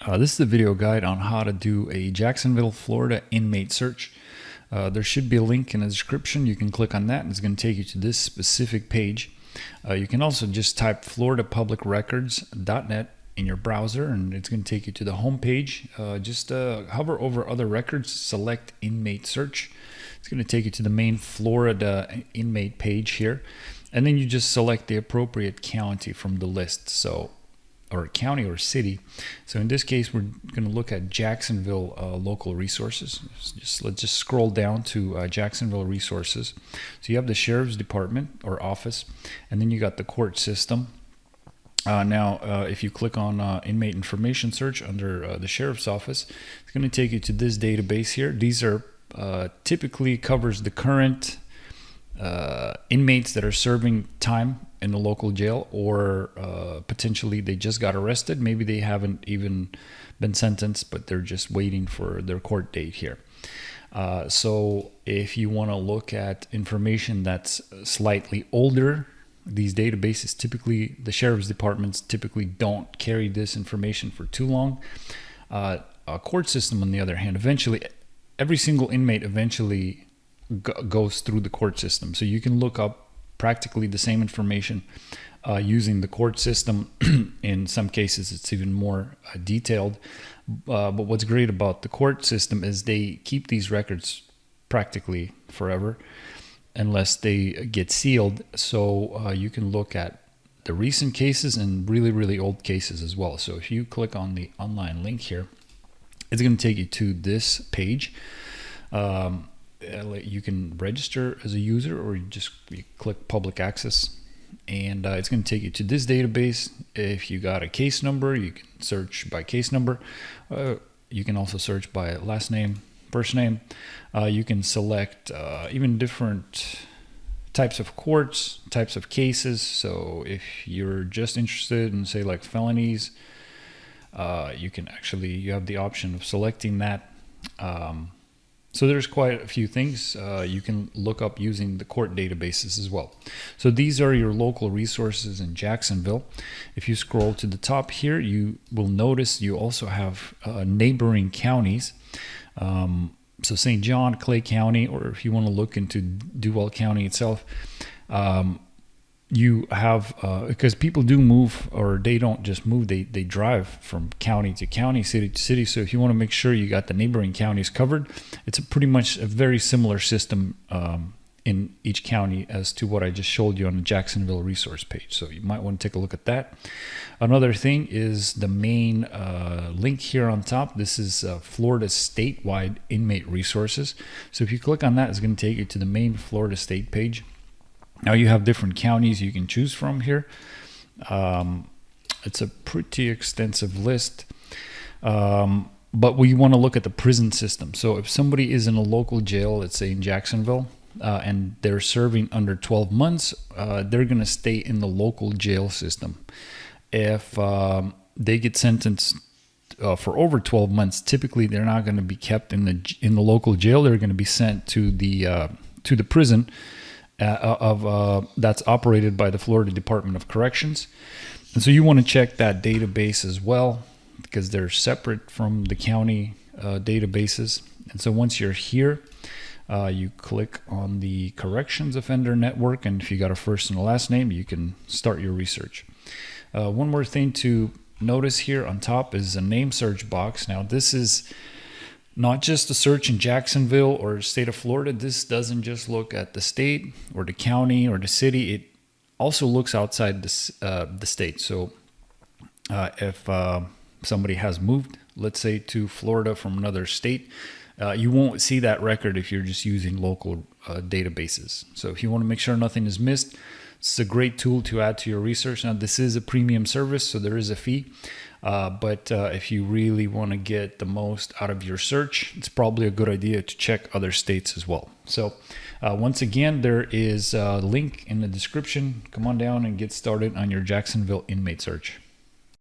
This is a video guide on how to do a Jacksonville, Florida inmate search. There should be a link in the description. You can click on that and it's going to take you to this specific page. You can also just type floridapublicrecords.net in your browser and it's going to take you to the home page. Just hover over other records, select inmate search. It's going to take you to the main Florida inmate page here. And then you just select the appropriate county from the list. Or county or city. So in this case, we're going to look at Jacksonville local resources. Let's just scroll down to Jacksonville resources. So you have the sheriff's department or office, and then you got the court system. If you click on inmate information search under the sheriff's office, it's going to take you to this database here. These are typically covers the current inmates that are serving time in the local jail, or potentially they just got arrested. Maybe they haven't even been sentenced, but they're just waiting for their court date here. So if you want to look at information that's slightly older, these databases typically, the sheriff's departments typically don't carry this information for too long. A court system, on the other hand, eventually, every single inmate eventually goes through the court system. So you can look up practically the same information using the court system. In some cases, it's even more detailed. But what's great about the court system is they keep these records practically forever unless they get sealed. So you can look at the recent cases and really, really old cases as well. So if you click on the online link here, it's going to take you to this page. You can register as a user, or you click public access, and it's going to take you to this database. If you got a case number, you can search by case number. You can also search by last name, first name. You can select even different types of courts, types of cases. So if you're just interested in, say, like felonies, you have the option of selecting that. So there's quite a few things you can look up using the court databases as well. So these are your local resources in Jacksonville. If you scroll to the top here, you will notice you also have neighboring counties. So St. John, Clay County, or if you want to look into Duval County itself, you have, because people do move, or they don't just move, they drive from county to county, city to city. So if you want to make sure you got the neighboring counties covered, it's pretty much a very similar system in each county as to what I just showed you on the Jacksonville resource page. So you might want to take a look at that. Another thing is the main link here on top. This is Florida statewide inmate resources. So if you click on that, it's going to take you to the main Florida state page. Now you have different counties you can choose from here. It's a pretty extensive list, but we want to look at the prison system. So if somebody is in a local jail, let's say in Jacksonville, and they're serving under 12 months, they're going to stay in the local jail system. If they get sentenced for over 12 months, typically they're not going to be kept in the local jail. They're going to be sent to the prison that's operated by the Florida Department of Corrections. And so you want to check that database as well, because they're separate from the county databases. And so once you're here, you click on the Corrections Offender Network, and if you got a first and a last name, you can start your research. One more thing to notice here on top is a name search box. Now this is not just a search in Jacksonville or state of Florida. This doesn't just look at the state or the county or the city. It also looks outside the state. So if somebody has moved, let's say, to Florida from another state, you won't see that record if you're just using local databases. So if you want to make sure nothing is missed, it's a great tool to add to your research. Now, this is a premium service, so there is a fee. But if you really want to get the most out of your search, it's probably a good idea to check other states as well. So once again, there is a link in the description. Come on down and get started on your Jacksonville inmate search.